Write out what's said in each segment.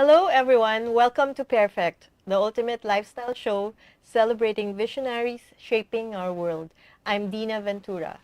Hello, everyone. Welcome to Pairfect, the ultimate lifestyle show celebrating visionaries shaping our world. I'm Dinah Ventura,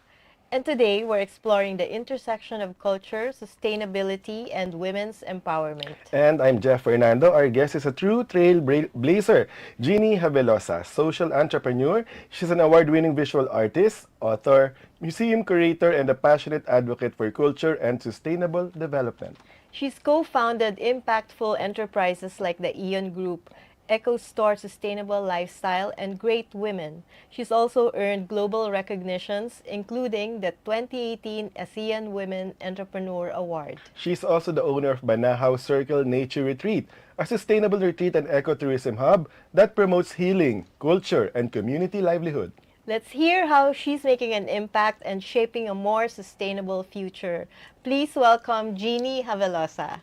and today we're exploring the intersection of culture, sustainability, and women's empowerment. And I'm Jeff Fernando. Our guest is a true trailblazer, Jeannie Javelosa, social entrepreneur. She's an award-winning visual artist, author, museum curator, and a passionate advocate for culture and sustainable development. She's co-founded impactful enterprises like the Eon Group, Eco Store Sustainable Lifestyle, and Great Women. She's also earned global recognitions, including the 2018 ASEAN Women Entrepreneur Award. She's also the owner of Banahaw Circle Nature Retreat, a sustainable retreat and ecotourism hub that promotes healing, culture, and community livelihood. Let's hear how she's making an impact and shaping a more sustainable future. Please welcome Jeannie Javelosa.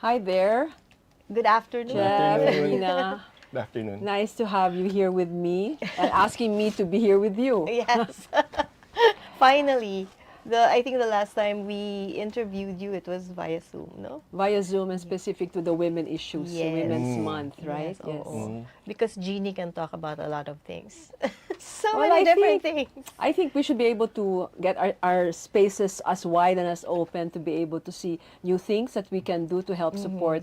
Hi there, Good afternoon. Jeff and afternoon. Nina. Good afternoon. Nice to have you here with me and asking me to be here with you. Yes. Finally, I think the last time we interviewed you, it was via Zoom, no? Via Zoom and specific to the women issues, Yes. Women's Month, right? Yes. oo. Because Jeannie can talk about a lot of things. So Well, many I different think- things. I think we should be able to get our spaces as wide and as open to be able to see new things that we can do to help support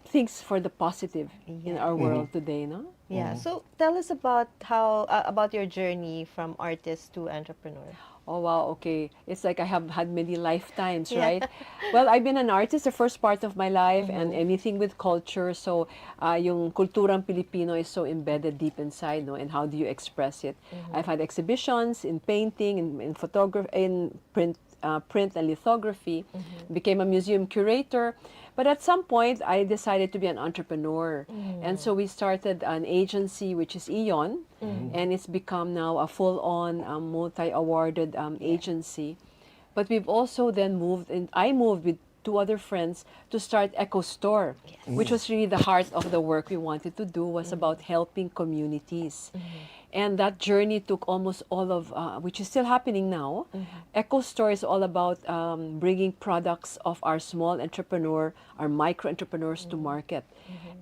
things for the positive in our world today, no? Yeah. So tell us about how about your journey from artist to entrepreneur. Oh wow, okay. It's like I have had many lifetimes, Yeah. right? Well, I've been an artist the first part of my life and anything with culture. So, yung kulturang Pilipino is so embedded deep inside, no? And how do you express it? I've had exhibitions in painting, in photography, in print and lithography. Became a museum curator. But at some point, I decided to be an entrepreneur. And so we started an agency, which is Eon, and it's become now a full-on multi-awarded agency. But we've also then moved, and I moved with two other friends to start Eco Store, which was really the heart of the work we wanted to do, was about helping communities. And that journey took almost all of, which is still happening now. Eco Store is all about bringing products of our small entrepreneur, our micro entrepreneurs to market.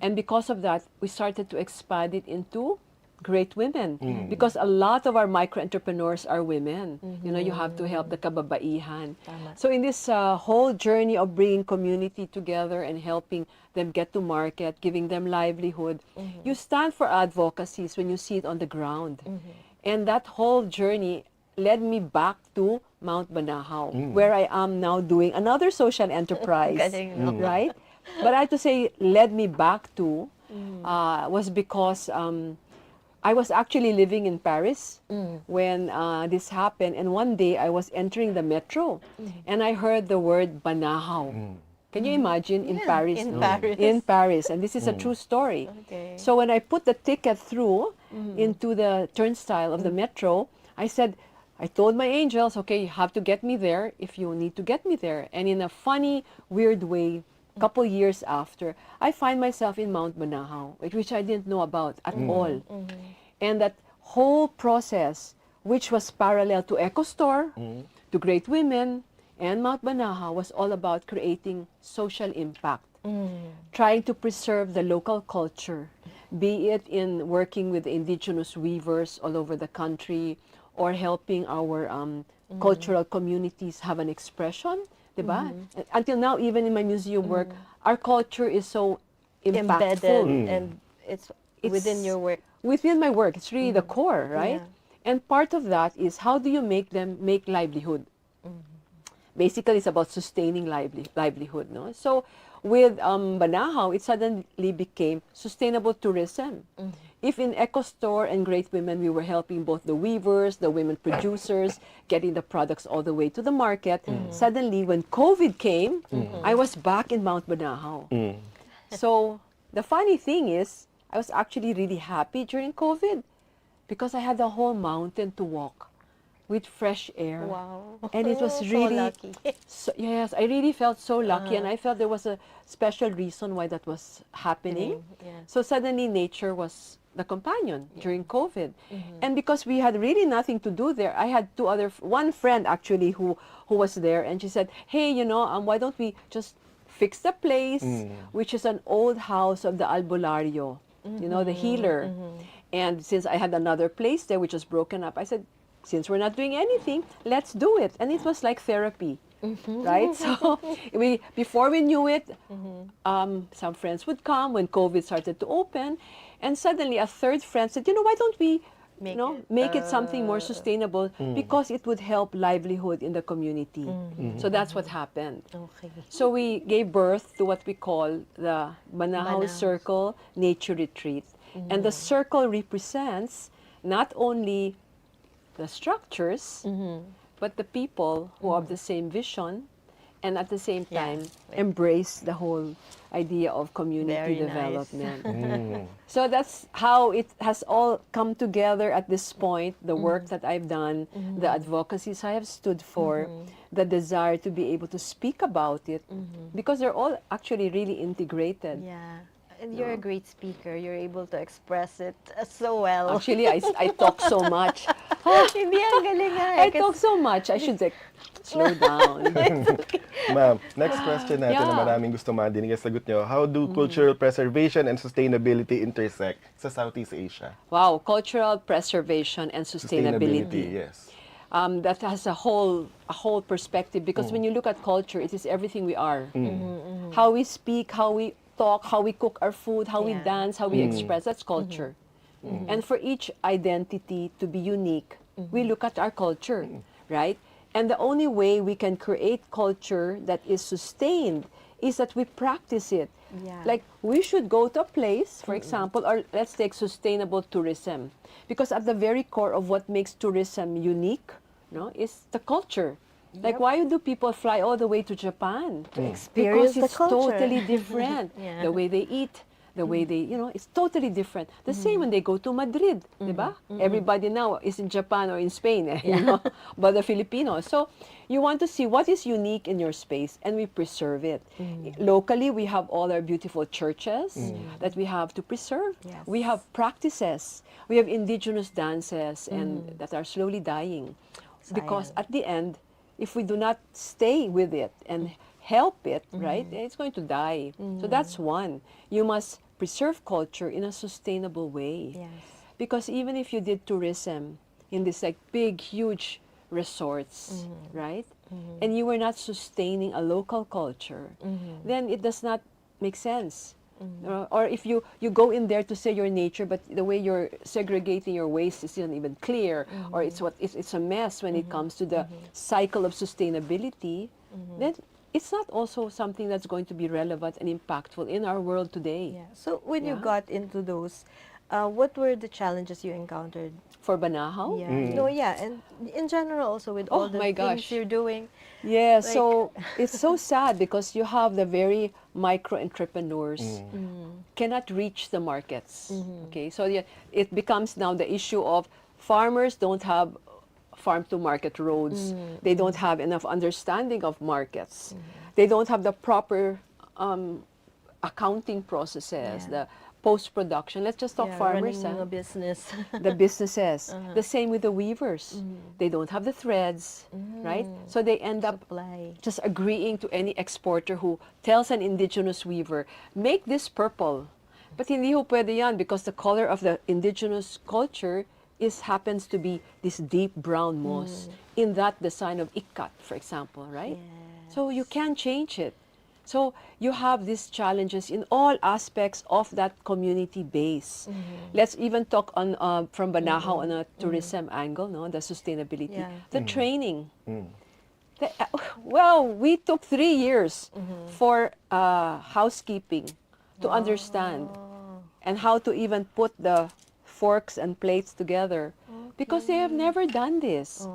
And because of that, we started to expand it into Great Women, because a lot of our micro entrepreneurs are women. You know, you have to help the kababaihan. Tama. So in this whole journey of bringing community together and helping them get to market, giving them livelihood, you stand for advocacies when you see it on the ground. And that whole journey led me back to Mount Banahaw, where I am now doing another social enterprise, Galing, no? right? But I have to say, led me back to was because I was actually living in Paris when this happened, and one day I was entering the metro, and I heard the word Banahaw. Can you imagine in Yeah, Paris? in no? Paris. In Paris, and this is a true story. Okay. So when I put the ticket through into the turnstile of the metro, I said, I told my angels, okay, you have to get me there if you need to get me there. And in a funny, weird way, couple years after, I find myself in Mount Banahaw, which I didn't know about at all. And that whole process, which was parallel to Eco Store, to Great Women, and Mount Banahaw, was all about creating social impact, trying to preserve the local culture, be it in working with indigenous weavers all over the country, or helping our cultural communities have an expression, diba? Until now, even in my museum work, our culture is so Embedded impactful. and it's It's- within your work. Within my work, it's really the core, right? Yeah. And part of that is how do you make them make livelihood? Basically, it's about sustaining livelihood, no? So with Banahaw, it suddenly became sustainable tourism. If in Eco Store and Great Women, we were helping both the weavers, the women producers, getting the products all the way to the market, suddenly when COVID came, I was back in Mount Banahaw. So the funny thing is, I was actually really happy during COVID because I had the whole mountain to walk with fresh air. Wow. And it was So really, lucky. yes, I really felt so lucky, and I felt there was a special reason why that was happening. Yeah. So suddenly nature was the companion during COVID. And because we had really nothing to do there, I had one friend actually who was there, and she said, hey, you know, why don't we just fix the place, which is an old house of the Albulario, you know, the healer. And since I had another place there which was broken up, I said, since we're not doing anything, let's do it. And it was like therapy, right? So before we knew it, some friends would come when COVID started to open, and suddenly a third friend said, you know, why don't we make it something more sustainable, because it would help livelihood in the community. So that's what happened. Okay. So we gave birth to what we call the Banahaw Banahaw. Circle Nature Retreat. And the circle represents not only the structures, but the people who have the same vision, and at the same time embrace the whole idea of community Very nice. development. So that's how it has all come together at this point, the work that I've done, the advocacies I have stood for, the desire to be able to speak about it, because they're all actually really integrated. Yeah. And you're a great speaker. You're able to express it so well. Actually, I talk so much. Hindi, ang galing nga. I talk so much. I should like, slow down. Ma'am, next question natin na Yeah. maraming gusto madinig ang sagot nyo. How do cultural preservation and sustainability intersect sa Southeast Asia? Wow, cultural preservation and sustainability. Yes. That has a whole perspective, because when you look at culture, it is everything we are. How we speak, how we talk, how we cook our food, how we Yeah. dance, how we express, that's culture. And for each identity to be unique, we look at our culture, right? And the only way we can create culture that is sustained is that we practice it. Yeah. Like, we should go to a place, for example, or let's take sustainable tourism. Because at the very core of what makes tourism unique, is the culture. Like, why do people fly all the way to Japan? To experience Because it's the culture. totally different. Yeah. The way they eat, the way they, it's totally different. The same when they go to Madrid, diba? Everybody now is in Japan or in Spain, but the Filipinos. So you want to see what is unique in your space, and we preserve it. Locally, we have all our beautiful churches that we have to preserve. Yes. We have practices. We have indigenous dances and that are slowly dying. Because Sayang. at the end, if we do not stay with it and help it, right, it's going to die. So that's one. You must preserve culture in a sustainable way. Yes. Because even if you did tourism in this like big, huge resorts, right, and you were not sustaining a local culture, then it does not make sense. Or if you go in there to say your nature, but the way you're segregating your waste isn't even clear, or it's a mess when it comes to the cycle of sustainability, then it's not also something that's going to be relevant and impactful in our world today. Yeah. So when you Yeah. got into those, what were the challenges you encountered? For Banahaw? Yeah. No, yeah, and in general also with all Oh the my things gosh. you're doing. Yeah, Like- so it's so sad because you have the very micro entrepreneurs cannot reach the markets. Okay, so it becomes now the issue of farmers don't have farm to market roads. They don't have enough understanding of markets. They don't have the proper accounting processes, Yeah. the post-production. Let's just talk Yeah, farmers. running huh? a business. The businesses. The same with the weavers. They don't have the threads, right? So they end up Supply. just agreeing to any exporter who tells an indigenous weaver, make this purple. But hindi ho pwede yan because the color of the indigenous culture happens to be this deep brown moss in that design of ikat, for example, right? So you can't change it. So you have these challenges in all aspects of that community base. Let's even talk on from Banahaw on a tourism angle, no, the sustainability, Yeah. the training. Well, we took 3 years for housekeeping to understand and how to even put the forks and plates together because they have never done this.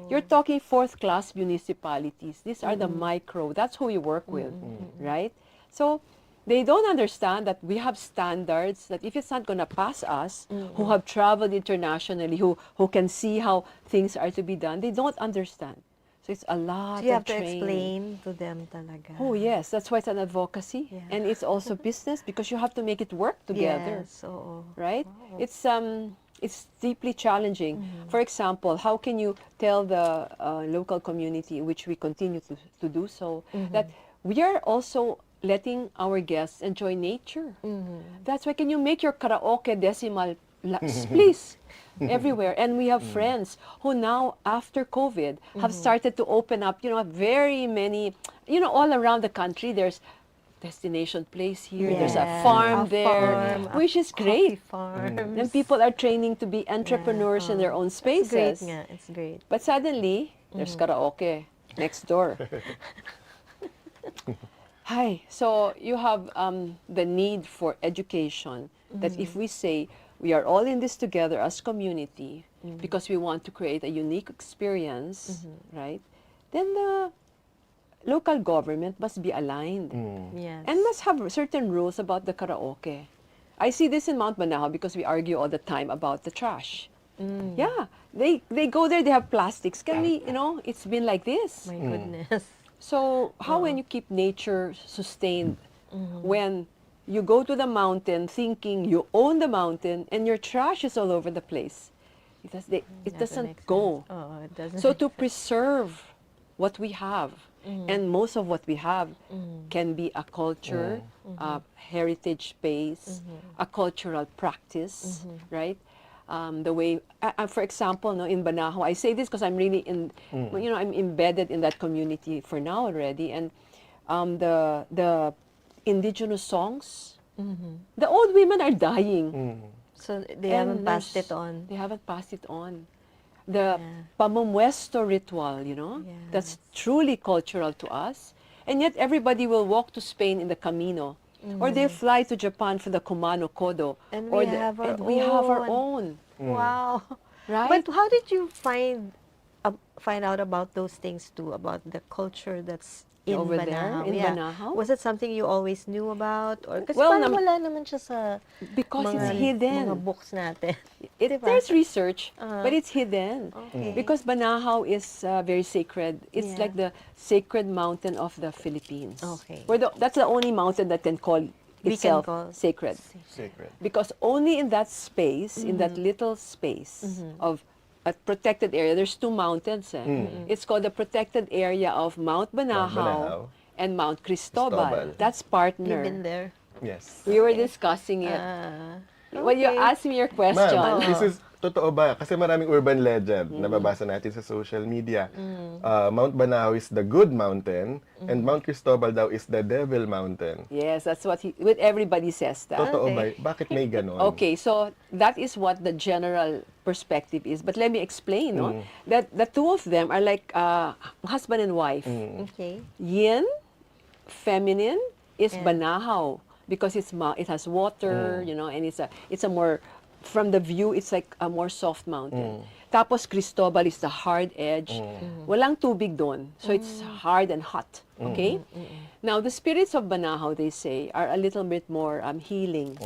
You're talking fourth-class municipalities. These are the micro. That's who we work with, right? So they don't understand that we have standards that if it's not going to pass us, who have traveled internationally, who can see how things are to be done, they don't understand. So it's a lot So you have of to training. explain to them talaga. Oh yes, that's why it's an advocacy, Yeah. and it's also business because you have to make it work together, Yes, oo. right? It's deeply challenging. For example, how can you tell the local community, which we continue to do so, that we are also letting our guests enjoy nature. That's why can you make your karaoke decimal please everywhere. And we have friends who now after COVID have started to open up, very many, all around the country there's destination place here, there's a Yes, farm a there, farm, a which is coffee great. farms. And people are training to be entrepreneurs in their own It's great spaces. nga. It's great. But suddenly, there's karaoke next door. Hi. So you have the need for education that if we say we are all in this together as community because we want to create a unique experience, right? Then the local government must be aligned Yes. and must have certain rules about the karaoke. I see this in Mount Banahaw because we argue all the time about the trash. Yeah, they go there, they have plastics. Can we, it's been like this. My goodness. So how when you keep nature sustained when you go to the mountain thinking you own the mountain and your trash is all over the place? It Never doesn't makes go. sense. Oh, it doesn't. So to preserve what we have, and most of what we have can be a culture, a heritage space, a cultural practice, right? The way, for example, no, in Banahaw, I say this because I'm really I'm embedded in that community for now already, and the indigenous songs, the old women are dying. So they And haven't passed there's- it on. They haven't passed it on. The pamumuesto ritual, that's truly cultural to us. And yet everybody will walk to Spain in the Camino. Or they fly to Japan for the Kumano Kodo. And or we have our and we have our own. own. Wow. Right? But how did you find out about those things too, about the culture that's in Over there, Banahaw? in Yeah. Banahaw? Was it something you always knew about? Or kasi Well, parang wala naman siya sa Because mga, it's hidden. mga books natin. Diba? There's research, but it's hidden. Okay. Because Banahaw is very sacred. It's Yeah. like the sacred mountain of the Philippines. Okay. That's the only mountain that can call We can itself call sacred. Sacred. Because only in that space, in that little space of a protected area, there's two mountains. It's called the protected area of Mount Banahaw. Banahaw and Mount Cristobal. Cristobal. That's You've partner. been there. Yes. We were discussing it. Well, you okay. asked me your question. Ma'am, this is totoo ba? Kasi maraming urban legend nababasa natin sa social media. Mount Banahaw is the good mountain and Mount Cristobal daw is the devil mountain. Yes, that's what everybody says that. Totoo Okay. ba? Bakit may ganon? Okay, so that is what the general perspective is. But let me explain, no? That the two of them are like husband and wife. Okay. Yin, feminine, is Banahaw because it has water, and it's a more, from the view, it's like a more soft mountain. Tapos Cristobal is the hard edge. Walang tubig doon. So it's hard and hot. Okay? Now, the spirits of Banahaw, they say, are a little bit more healing.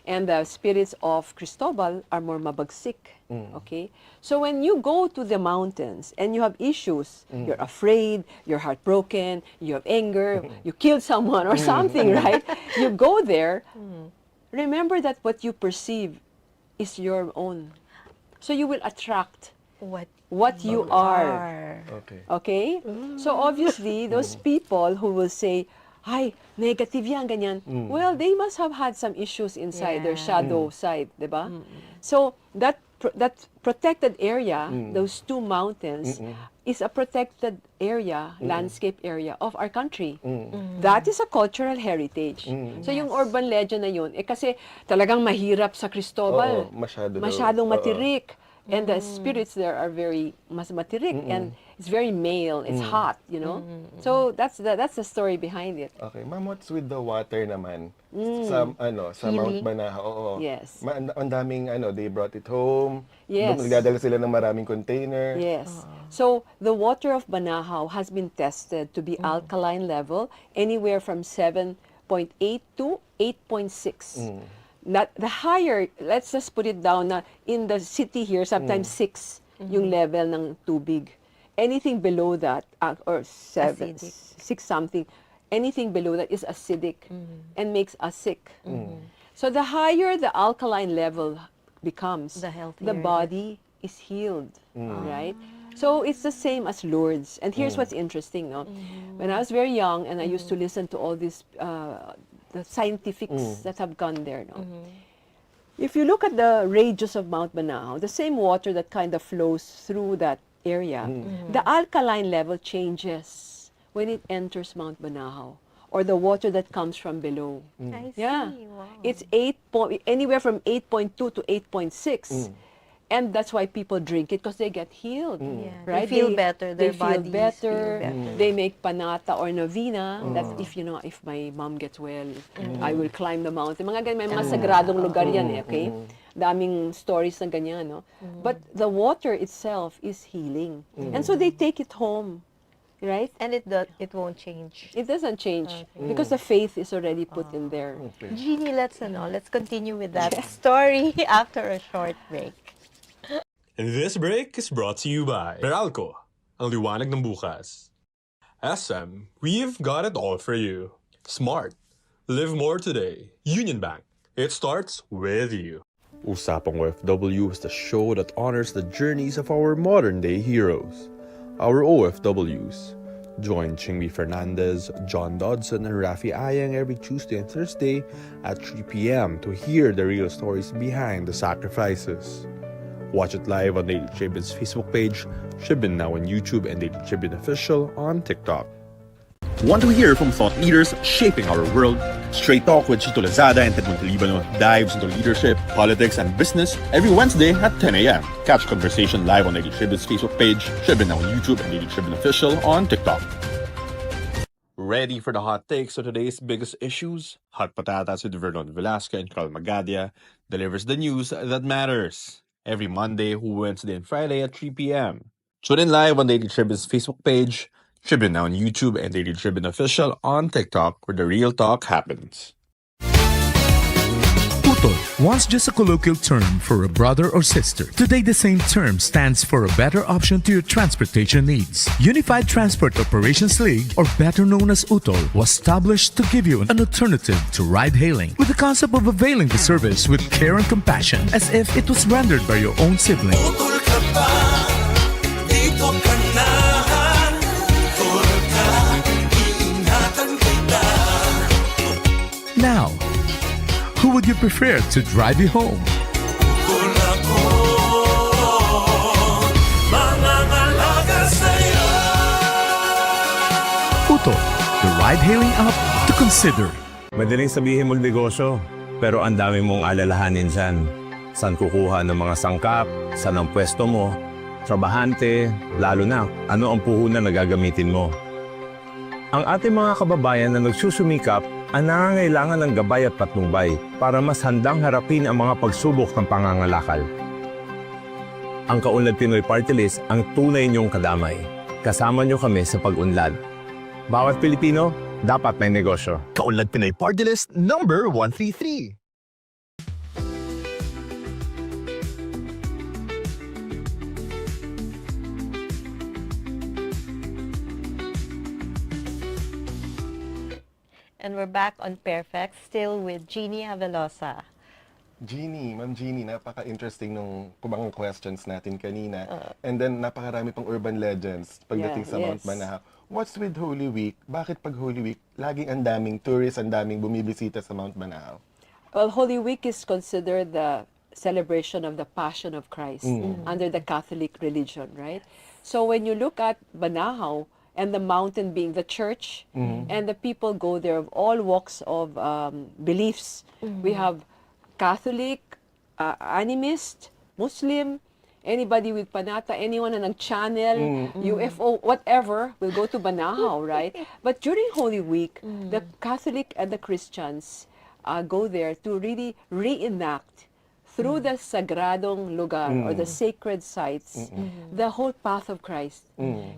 And the spirits of Cristobal are more mabagsik. Okay? So when you go to the mountains and you have issues, you're afraid, you're heartbroken, you have anger, you killed someone or something, right? You go there, remember that what you perceive is your own. So you will attract what you are. Okay. Okay? So obviously, those people who will say, ay, negative yan, ganyan. Well, they must have had some issues inside, their shadow side, di ba? So that protected area, those two mountains, is a protected area, landscape area of our country. That is a cultural heritage. So yung urban legend na yun, kasi talagang mahirap sa Cristobal. Oo, masyado daw. Masyadong Oo. matirik. And the spirits there are very mas matirik and it's very male, it's hot, So that's the story behind it. Okay, ma'am, what's with the water naman? Sa Mount Healing? Banahaw. Oo. Yes. Ang daming they brought it home. Yes. Nagdadala sila ng maraming container. Yes. So the water of Banahaw has been tested to be alkaline level anywhere from 7.8 to 8.6. Not the higher, let's just put it down na in the city here, sometimes 6 yung level ng tubig. Anything below that, or 7, Acidic. 6 something, anything below that is acidic and makes us sick. So the higher the alkaline level becomes, The healthier the it body is healed, right? So it's the same as Lourdes. And here's what's interesting, no? When I was very young and I used to listen to all these the scientifics that have gone there, no? If you look at the radius of Mount Banahaw, the same water that kind of flows through that area, the alkaline level changes when it enters Mount Banahaw, or the water that comes from below. I see. Yeah. Wow. It's anywhere from 8.2 to 8.6. And that's why people drink it, because they get healed. Yeah. Right? They feel better. They Their feel bodies better. feel better. They make panata or novena. That if my mom gets well, I will climb the mountain. Mga ganyan, may mga sagradong lugar yan, okay? Daming stories na ganyan, no? But the water itself is healing. And so they take it home, right? And it won't change. It doesn't change because the faith is already put in there. Jeannie, let's continue with that story after a short break. This break is brought to you by Meralco, ang liwanag ng bukas. SM, we've got it all for you. Smart. Live more today. Union Bank. It starts with you. Usapang OFW is the show that honors the journeys of our modern-day heroes, our OFWs. Join Chingmi Fernandez, John Dodson, and Rafi Ayang every Tuesday and Thursday at 3 p.m. to hear the real stories behind the sacrifices. Watch it live on Daily Tribune's Facebook page, Tribune now on YouTube, and Daily Tribune Official on TikTok. Want to hear from thought leaders shaping our world? Straight Talk with Chito Lazada and Edmund Libano dives into leadership, politics, and business every Wednesday at 10 a.m. Catch conversation live on Daily Tribune's Facebook page, Tribune now on YouTube, and Daily Tribune Official on TikTok. Ready for the hot takes of today's biggest issues? Hot Patatas with Vernon Velasco and Carl Magadia delivers the news that matters. Every Monday, Wednesday, and Friday at 3 p.m. Tune in live on Daily Tribune's Facebook page, Tribune now on YouTube, and Daily Tribune Official on TikTok, where the real talk happens. Utol, once just a colloquial term for a brother or sister, today the same term stands for a better option to your transportation needs. Unified Transport Operations League, or better known as UTOL, was established to give you an alternative to ride-hailing, with the concept of availing the service with care and compassion, as if it was rendered by your own sibling. Utol ka ba? Dito ka na. Utol ka, iingatan kita. Now, who would you prefer to drive you home? Utol ako, mangangalaga sa'yo. UTOL, the ride-hailing app to consider. Madaling sabihin mong negosyo, pero ang dami mong alalahanin dyan. Saan kukuha ng mga sangkap, saan ang pwesto mo, trabahante, lalo na ano ang puhunan na gagamitin mo. Ang ating mga kababayan na nagsusumikap ang nangangailangan ng gabay at patnubay para mas handang harapin ang mga pagsubok ng pangangalakal. Ang Kaunlad Pinoy Party List ang tunay niyong kadamay. Kasama niyo kami sa pag-unlad. Bawat Pilipino, dapat may negosyo. Kaunlad Pinoy Party List number 133. And we're back on Pairfect, still with Jeannie Javelosa. Ma'am Jeannie, napaka-interesting nung kubang questions natin kanina. And then, napakarami pang urban legends pagdating sa Mount Banahaw. What's with Holy Week? Bakit pag Holy Week, laging ang daming tourists, ang daming bumibisita sa Mount Banahaw? Well, Holy Week is considered the celebration of the Passion of Christ under the Catholic religion, right? So when you look at Banahaw, and the mountain being the church, and the people go there of all walks of beliefs. We have Catholic, animist, Muslim, anybody with panata, anyone na nag-channel, UFO, whatever, will go to Banahaw, right? But during Holy Week, the Catholic and the Christians go there to really reenact through the sagradong lugar or the sacred sites, the whole path of Christ.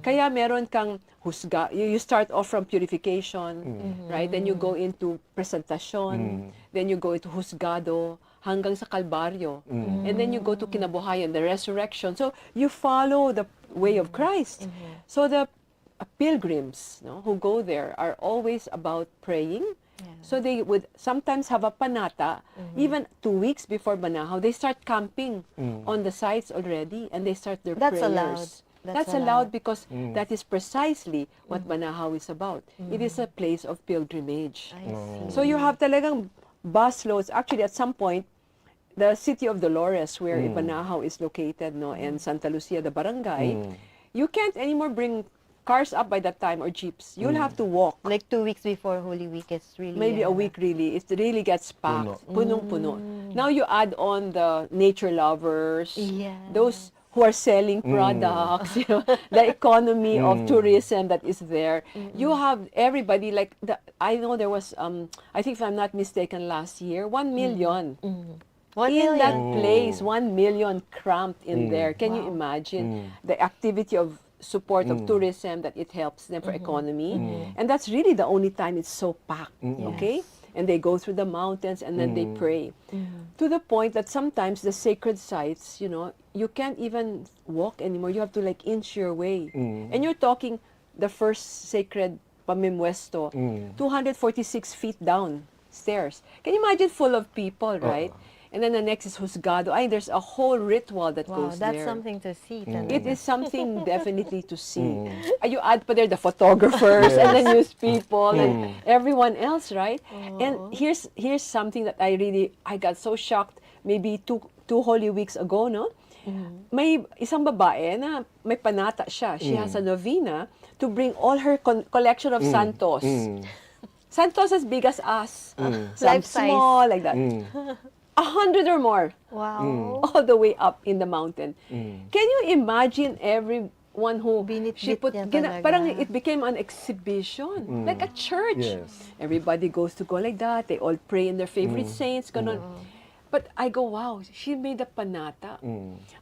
Kaya meron kang husga. You start off from purification, right? Then you go into presentasyon, then you go into husgado, hanggang sa kalbaryo. And then you go to kinabuhayan, the resurrection. So you follow the way of Christ. So the pilgrims, who go there are always about praying. So they would sometimes have a panata, even 2 weeks before Banahaw. They start camping on the sites already, and they start their That's prayers. allowed. That's allowed because that is precisely what Banahaw is about. It is a place of pilgrimage. I see. So you have talagang busloads. Actually, at some point, the city of Dolores, where Banahaw is located, no, and Santa Lucia, the barangay, you can't anymore bring cars up by that time or jeeps. You'll have to walk. Like 2 weeks before Holy Week, it's really Maybe a week really. It really gets packed. Puno. Punong-puno. Now you add on the nature lovers, Yeah. those who are selling products, you know, the economy of tourism that is there. You have everybody like I know there was I think if I'm not mistaken last year 1 million. 1 In that million. place, 1 million cramped in there. Can you imagine the activity of support of tourism that it helps them for economy? And that's really the only time it's so packed, okay? And they go through the mountains and then they pray. To the point that sometimes the sacred sites, you know, you can't even walk anymore. You have to like inch your way. And you're talking the first sacred Pamimwesto, 246 feet down stairs. Can you imagine full of people, right? And then the next is Husgado. Ay, there's a whole ritual that Wow, goes that's there. something to see. It is something definitely to see. You add pa there the photographers and the news people and everyone else, right? And here's something that I got so shocked maybe two Holy Weeks ago, no? May isang babae na may panata siya. She has a novena to bring all her collection of santos. Santos as big as us. Some Life size. small, like that. 100 or more. Wow. All the way up in the mountain. Can you imagine everyone who Binitbit niya talaga. parang it became an exhibition, like a church. Yes. Everybody goes to go like that. They all pray in their favorite saints. Ganon. But I go, wow, she made a panata.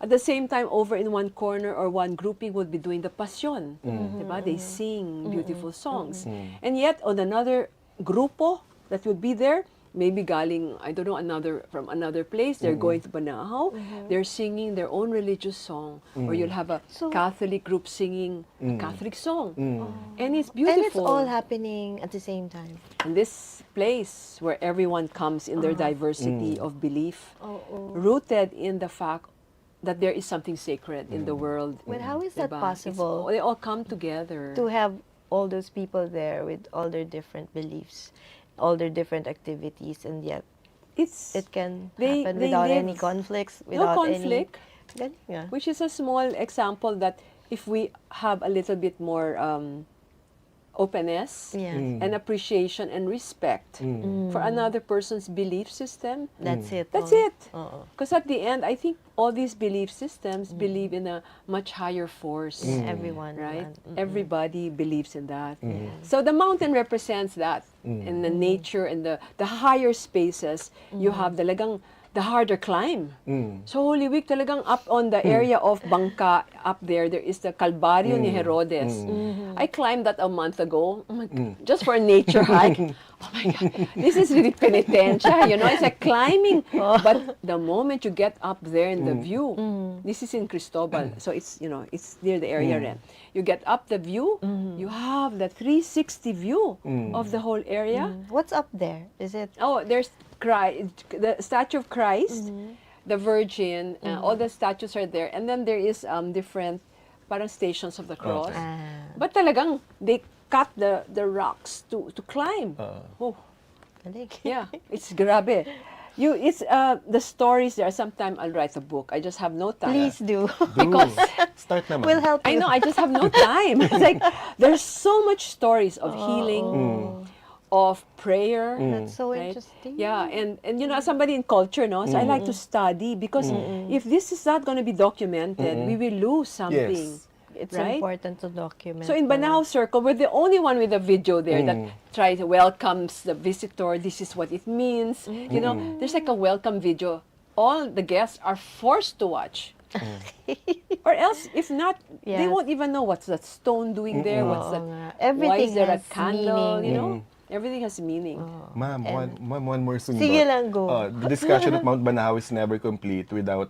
At the same time, over in one corner or one grouping would be doing the passion. Diba? They sing beautiful songs. And yet, on another grupo that would be there, maybe galing, I don't know, from another place, they're going to Banahaw, they're singing their own religious song. Or you'll have a Catholic group singing a Catholic song. And it's beautiful. And it's all happening at the same time. In this place where everyone comes in their diversity of belief, rooted in the fact that there is something sacred in the world. But how is that Diba? possible? They all come together. To have all those people there with all their different beliefs, all their different activities, and yet it can happen without any conflicts, without no conflict, any... Galing nga. which is a small example that if we have a little bit more openness Yeah. and appreciation and respect for another person's belief system, That's it. that's oh. it. Because at the end, I think all these belief systems believe in a much higher force. Everyone. Right? naman. Everybody believes in that. So the mountain represents that. In the nature and the higher spaces, you have talagang the harder climb. So Holy Week talagang up on the area of Bangka, up there is the Calvario ni Herodes. I climbed that a month ago. Oh my God, just for a nature hike. Oh my God, this is really penitensya, you know, it's like climbing. But the moment you get up there in the view, this is in Cristobal, so it's, you know, it's near the area rin. You get up the view, you have the 360 view of the whole area. What's up there? Is it... Oh, there's the statue of Christ, the Virgin, all the statues are there. And then there is different parang stations of the cross. But talagang they cut the rocks to climb. Oh, Galing. yeah, it's grabe. It's the stories there. Sometime I'll write a book. I just have no time. Please do. Because Start naman. We'll help you. I know I just have no time. It's like there's so much stories of healing, of prayer. That's so right? interesting. Yeah, and you know, as somebody in culture, no, so I like to study because if this is not going to be documented, we will lose something. Yes. It's right? important to document. So in Banahaw Circle, we're the only one with a video there that tries to welcomes the visitor. This is what it means. You know, there's like a welcome video. All the guests are forced to watch. Or else, if not, they Yes. won't even know what's that stone doing there. What's that? Oo nga. Why Everything is there a has candle? meaning. You know, everything has meaning. Ma'am, one more sundot. Sige lang, go. The discussion of Mount Banahaw is never complete without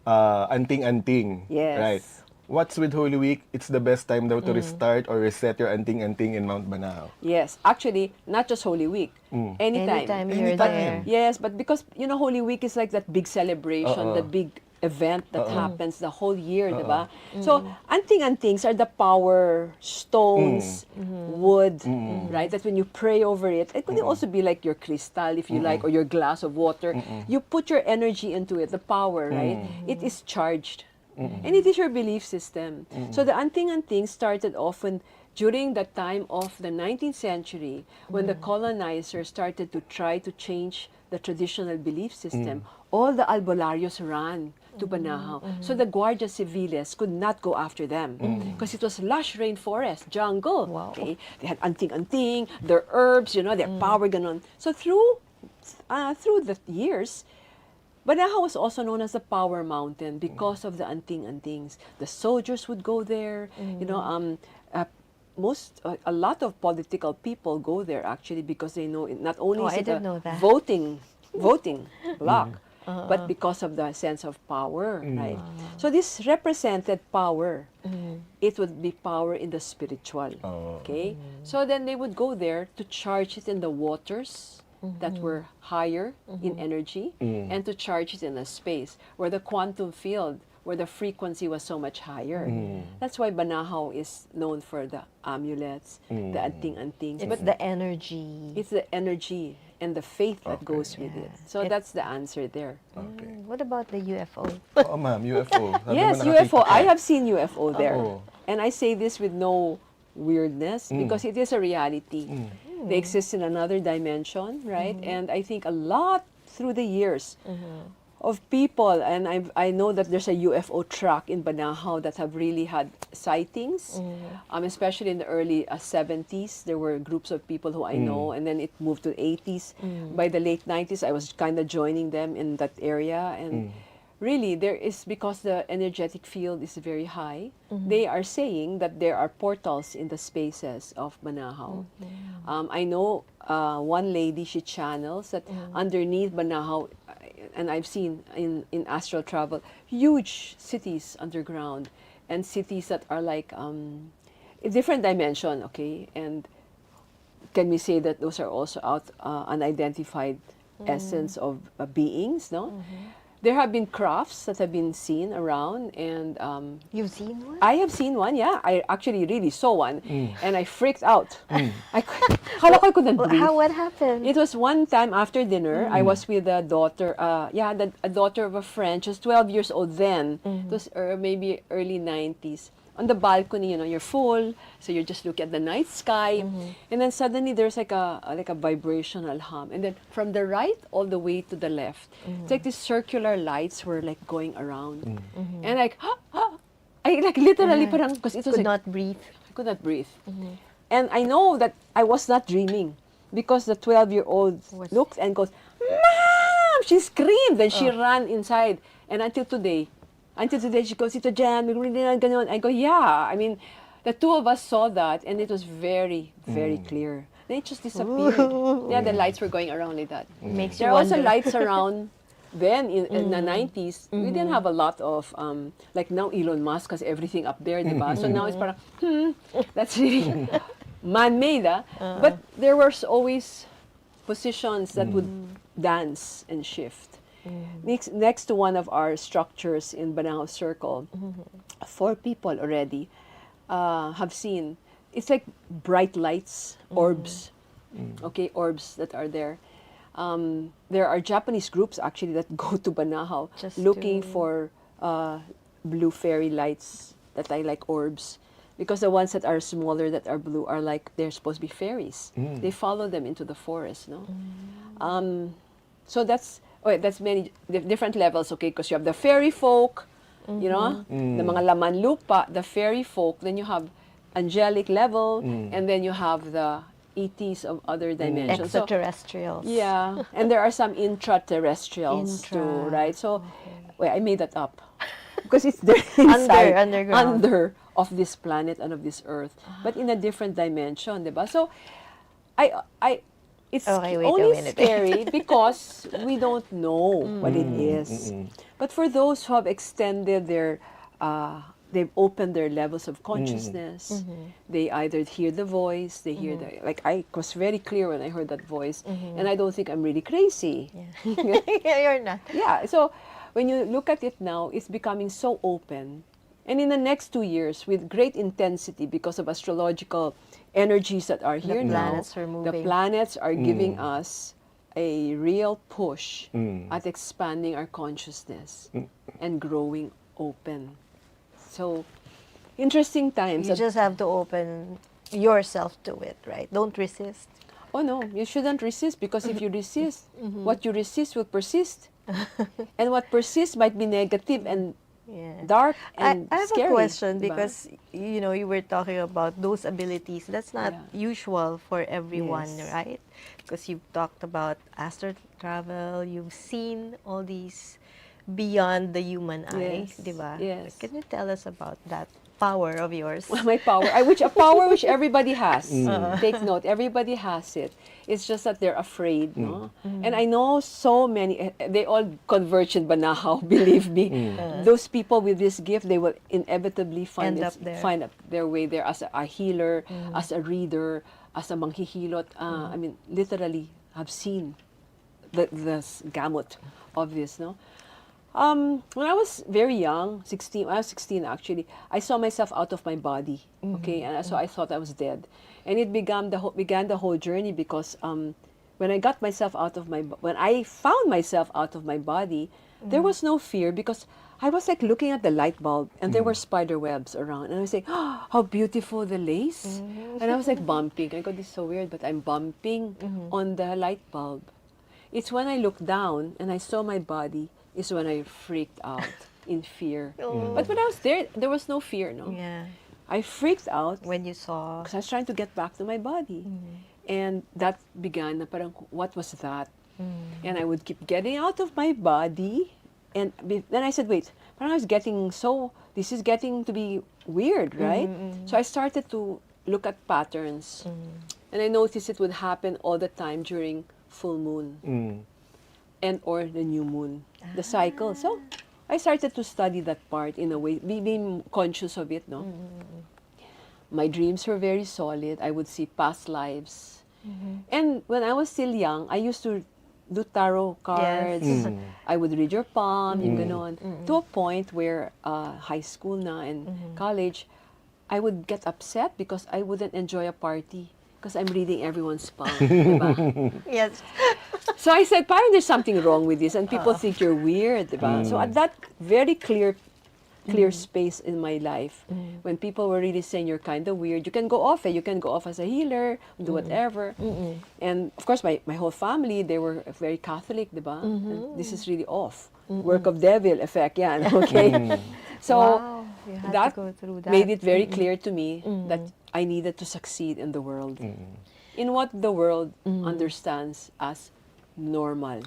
anting-anting. Yes. Right. What's with Holy Week? It's the best time daw to restart or reset your anting-anting in Mount Banahaw. Yes, actually, not just Holy Week. Anytime. Anytime you're Anytime. there. Yes, but because, you know, Holy Week is like that big celebration, the big event that happens the whole year, diba? So, anting-antings are the power stones, wood, right? That when you pray over it, it could also be like your crystal, if you like, or your glass of water. You put your energy into it, the power, right? It is charged. And it is your belief system. So the anting-anting started often during the time of the 19th century, when the colonizers started to try to change the traditional belief system. All the albolarios ran to Banahaw. So the Guardia Civiles could not go after them because it was lush rainforest, jungle. Wow. Okay? They had anting-anting, their herbs, their power, ganon. So through the years, Banahaw was also known as the Power Mountain because of the anting-antings. The soldiers would go there. A lot of political people go there actually because they know not only is I it didn't a know that. voting block, but because of the sense of power, right? So this represented power. It would be power in the spiritual. Okay, so then they would go there to charge it in the waters that were higher in energy, and to charge it in a space where the quantum field, where the frequency was so much higher. That's why Banahaw is known for the amulets, the anting-antings. It's the energy. It's the energy and the faith that goes with it. So that's the answer there. Okay. What about the UFO? Oo, ma'am, UFO. Sabi Yes, mo nakakita UFO. ka. I have seen UFO there. Oo. And I say this with no weirdness because it is a reality. They exist in another dimension, right? And I think a lot through the years of people, and I know that there's a UFO track in Banahaw that have really had sightings, especially in the early 70s. There were groups of people who I know, and then it moved to 80s. By the late 90s, I was kind of joining them in that area, and really, there is, because the energetic field is very high, they are saying that there are portals in the spaces of Banahaw. I know one lady, she channels that underneath Banahaw, and I've seen in astral travel, huge cities underground, and cities that are like a different dimension, okay? And can we say that those are also unidentified essence of beings, no? There have been crafts that have been seen around, and You've seen one? I have seen one, yeah. I actually really saw one, and I freaked out. Kala ko I couldn't breathe. What happened? It was one time after dinner. I was with a daughter, a daughter of a friend. She was 12 years old then. It was maybe early 90s. On the balcony, you're full, so you're just looking at the night sky, and then suddenly there's like a vibrational hum, and then from the right all the way to the left, it's like these circular lights were like going around, and like, I like literally parang, because it was Could like, not breathe. I could not breathe, and I know that I was not dreaming, because the 12-year-old looked and goes, "Mom!" She screamed, then she ran inside, and until today she goes, "Ito Jan, ganon." I go, yeah. I mean, the two of us saw that, and it was very, very clear. Then it just disappeared. Yeah, the lights were going around like that. Makes There you are also wonder. lights around. Then in the 90s, we didn't have a lot of, like now Elon Musk has everything up there, diba? So now it's parang, that's really man-made, But there were always positions that would dance and shift. Next to one of our structures in Banahaw Circle, 4 people already have seen. It's like bright lights, orbs, okay, orbs that are there. There are Japanese groups actually that go to Banahaw Just looking to- for blue fairy lights that are like orbs. Because the ones that are smaller, that are blue, are like, they're supposed to be fairies. They follow them into the forest, no? So that's many different levels, okay? Because you have the fairy folk, the mga laman lupa, the fairy folk. Then you have angelic level, and then you have the ETs of other dimensions. So, Extraterrestrials. yeah, and there are some intraterrestrials too, right? So, wait, I made that up because it's there inside, underground. under of this planet and of this Earth, but in a different dimension, diba? So, it's Okay, wait a only minute. scary because we don't know what it is. But for those who have extended their, they've opened their levels of consciousness. They either hear the voice, they hear the, like I was very clear when I heard that voice, and I don't think I'm really crazy. You're not. Yeah, so when you look at it now, it's becoming so open. And in the next 2 years, with great intensity because of astrological energies that are here now, planets are the moving. planets are giving us a real push at expanding our consciousness and growing open. So, interesting times. You just have to open yourself to it, right? Don't resist. Oh no, you shouldn't resist, because if you resist, what you resist will persist. And what persists might be negative and Yeah. dark and I have scary. a question diba? because you know you were talking about those abilities. That's not Yeah. usual for everyone, Yes. right? Because you've talked about astral travel, you've seen all these beyond the human eye, Yes, diba? yes. Can you tell us about that power of yours? My power, a power which everybody has. Take note, everybody has it. It's just that they're afraid, no? And I know so many, they all converged in Banahaw, believe me. Those people with this gift, they will inevitably End up there. find up their way there as a healer, as a reader, as a manghihilot. I mean, literally, have seen the gamut of this, no? When I was very young, 16, I was 16 actually, I saw myself out of my body, okay, and so I thought I was dead. And it began the whole journey because when I found myself out of my body, there was no fear because I was like looking at the light bulb and there were spider webs around, and I was like, oh, how beautiful the lace. And I was like bumping. I go, this is so weird, but I'm bumping on the light bulb. It's when I looked down and I saw my body is when I freaked out in fear. But when I was there was no fear, no? Yeah. I freaked out When you saw. because I was trying to get back to my body. And that began na parang, what was that? And I would keep getting out of my body. And then I said, wait, parang this is getting to be weird, right? So I started to look at patterns. And I noticed it would happen all the time during full moon. And or the new moon, the cycle. So I started to study that part in a way, being conscious of it, no? My dreams were very solid. I would see past lives. And when I was still young, I used to do tarot cards. I would read your palm, yung ganon. To a point where high school na and college, I would get upset because I wouldn't enjoy a party because I'm reading everyone's palm. Diba? Yes. So I said, parang there's something wrong with this and people think you're weird, diba? So at that very clear space in my life, when people were really saying you're kind of weird, you can go off you can go off as a healer, do whatever. And of course, my whole family, they were very Catholic, diba? And this is really off. Work of devil effect, yeah, okay? So Wow, you had that to go through that. made it very clear to me that I needed to succeed in the world. In what the world understands as normal.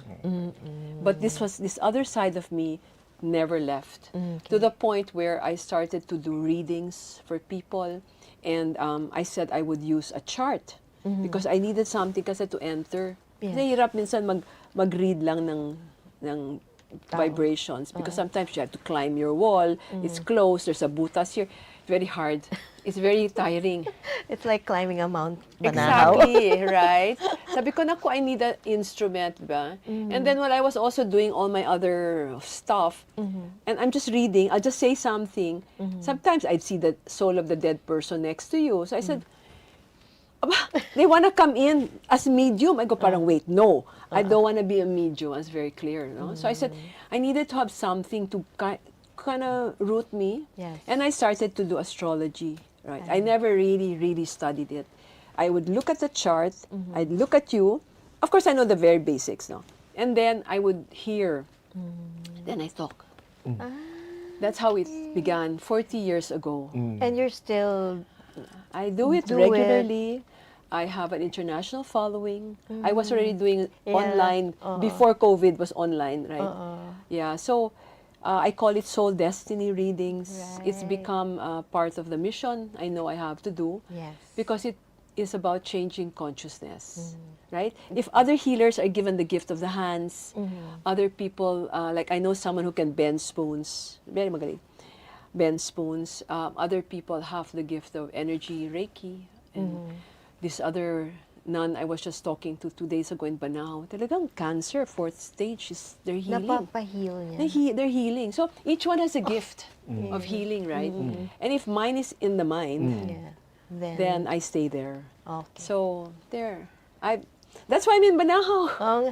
But this other side of me never left, to the point where I started to do readings for people, and I said I would use a chart because I needed something kasi to enter. Kasi hirap minsan mag-read lang ng vibrations because sometimes you have to climb your wall, it's closed, there's a butas here, it's very hard. It's very tiring. It's like climbing a Mount Banahaw. Exactly, right? Sabi ko, naku, I need an instrument, ba? And then while I was also doing all my other stuff, and I'm just reading, I'll just say something. Sometimes I'd see the soul of the dead person next to you. So I said, Aba, they want to come in as medium. I go, parang, wait, no. I don't want to be a medium. It's very clear, no? So I said, I needed to have something to kind of root me. Yes. And I started to do astrology. Right. I never really studied it. I would look at the chart, I'd look at you. Of course, I know the very basics, no? And then I would hear. Then I talk. That's how it began 40 years ago. And you're still I do it Do regularly. I have an international following. I was already doing online before COVID was online, right? Yeah, so I call it soul destiny readings. It's become part of the mission I know I have to do. Yes. Because it is about changing consciousness, right? If other healers are given the gift of the hands, other people, like I know someone who can bend spoons, very magaling, bend spoons. Other people have the gift of energy, Reiki, and this other nun I was just talking to 2 days ago in Banao, talagang cancer, 4th stage, they're healing. Napapahil niya. They're healing. So each one has a gift of healing, right? And if mine is in the mind, Yeah. then I stay there. Okay. So there, that's why I'm in Banao.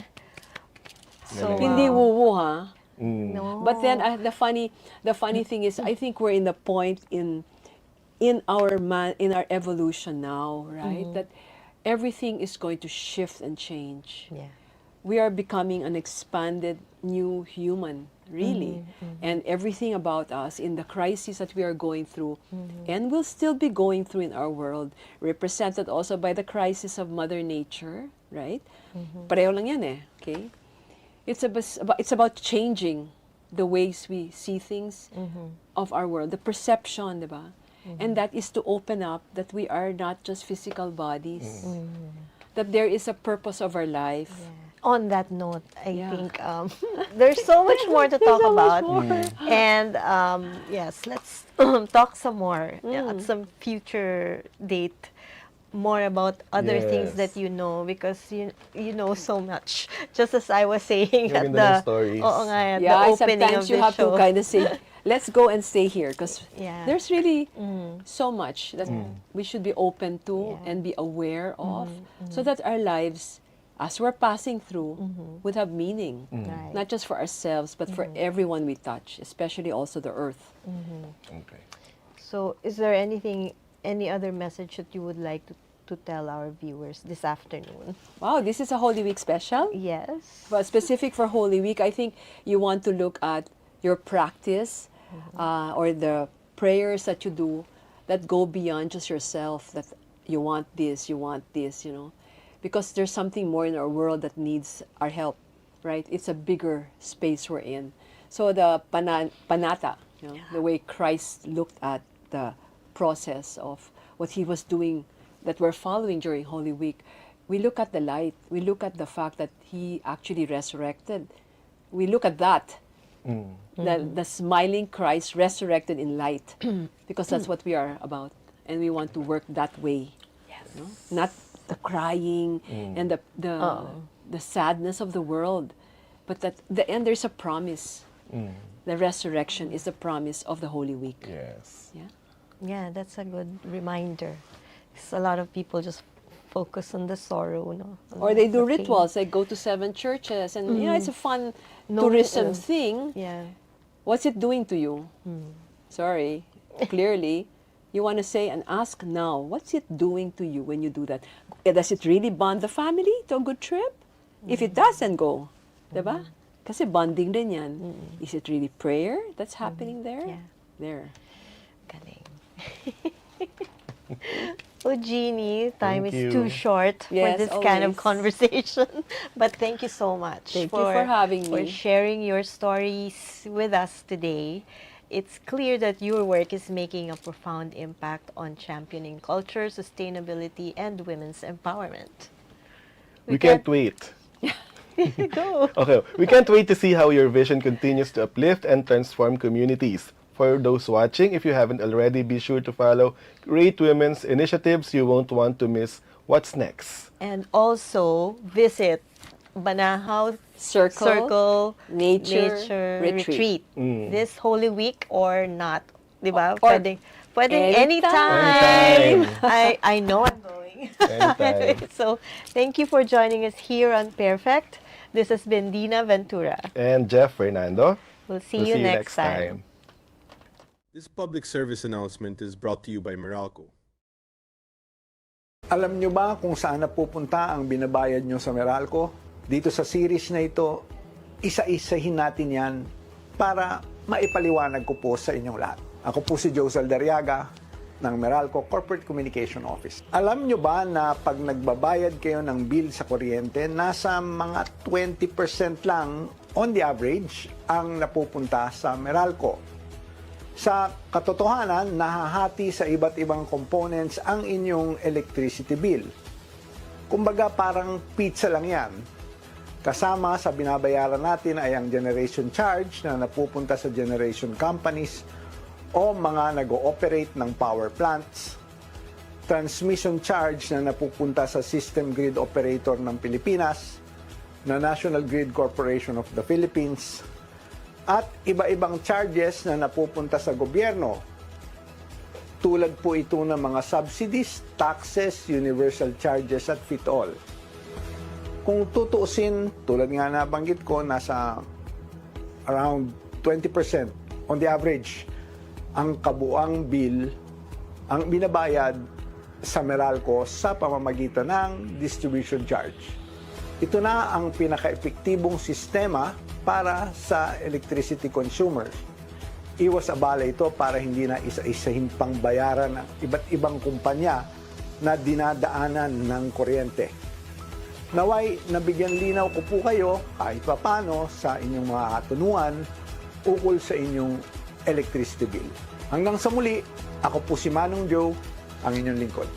So, Hindi woo ha. no. But then the funny thing is, I think we're in the point in our evolution now, right? That everything is going to shift and change. Yeah. We are becoming an expanded new human, really. And everything about us in the crisis that we are going through and will still be going through in our world, represented also by the crisis of Mother Nature, right? Pareho lang yan eh, okay? It's about changing the ways we see things of our world, the perception, diba? And that is to open up that we are not just physical bodies, that there is a purpose of our life. On that note, I Yeah. think there's so much more to talk about. And yes, let's talk some more at some future date. More about other things Yes. that you know, because you know so much. Just as I was saying at Maganda ng the stories. oo nga, at the Yeah, opening sometimes of you the have show. to kind of say, let's go and stay here, because Yeah. there's really so much that we should be open to Yeah. and be aware of, so that our lives, as we're passing through, would have meaning, Right. not just for ourselves, but for everyone we touch, especially also the earth. Okay. So, is there any other message that you would like to tell our viewers this afternoon? Wow, this is a Holy Week special. Yes. But specific for Holy Week, I think you want to look at your practice or the prayers that you do that go beyond just yourself, that you want this, you know. Because there's something more in our world that needs our help, right? It's a bigger space we're in. So the panata, you know, the way Christ looked at the process of what he was doing that we're following during Holy Week, we look at the light. We look at the fact that he actually resurrected. We look at that. The smiling Christ resurrected in light, because that's what we are about. And we want to work that way. Yes. Not the crying and the sadness of the world, but at the end there's a promise. The resurrection is a promise of the Holy Week. Yes. Yeah. Yeah, that's a good reminder. 'Cause a lot of people just focus on the sorrow, no? Or they do The pain. rituals, they go to 7 churches, and you know, it's a fun No, tourism thing. Yeah. What's it doing to you? Sorry, clearly, you want to say and ask now, what's it doing to you when you do that? Does it really bond the family to a good trip? If it doesn't, go. Diba? Kasi bonding din yan. Is it really prayer that's happening there? Yeah. There. Galing. Oh, Jeannie, time Thank is you. too short for Yes, this kind of always. conversation. But thank you so much Thank you for having for me. sharing your stories with us today. It's clear that your work is making a profound impact on championing culture, sustainability, and women's empowerment. We can't wait. Go. Okay, we can't wait to see how your vision continues to uplift and transform communities. For those watching, if you haven't already, be sure to follow great women's initiatives. You won't want to miss what's next. And also visit Banahaw Circle, Nature Retreat. Mm. This Holy Week or not. Diba? Or Pwedeng anytime. anytime. I know I'm going. Anytime. So, thank you for joining us here on Pairfect. This has been Dinah Ventura. And Jeff Fernando. We'll see you next time. This public service announcement is brought to you by Meralco. Alam nyo ba kung saan napupunta ang binabayad nyo sa Meralco? Dito sa series na ito, isa-isahin natin yan para maipaliwanag ko po sa inyong lahat. Ako po si Joe Saldariaga ng Meralco Corporate Communication Office. Alam nyo ba na pag nagbabayad kayo ng bill sa kuryente, nasa mga 20% lang on the average ang napupunta sa Meralco? Sa katotohanan, nahahati sa iba't ibang components ang inyong electricity bill. Kumbaga parang pizza lang yan. Kasama sa binabayaran natin ay ang generation charge na napupunta sa generation companies o mga nag-ooperate ng power plants. transmission charge na napupunta sa System Grid Operator ng Pilipinas, na National Grid Corporation of the Philippines, at iba-ibang charges na napupunta sa gobyerno. Tulad po ito ng mga subsidies, taxes, universal charges at fit-all. Kung tutuusin, tulad nga nabanggit ko, nasa around 20% on the average ang kabuang bill ang binabayad sa Meralco sa pamamagitan ng distribution charge. Ito na ang pinaka-epektibong sistema para sa electricity consumers. Iwas abala ito para hindi na isa-isahin pang bayaran ng iba't ibang kumpanya na dinadaanan ng kuryente. Naway, nabigyan linaw ko po kayo kahit papano sa inyong mga katanungan ukol sa inyong electricity bill. Hanggang sa muli, ako po si Manong Joe, ang inyong lingkod.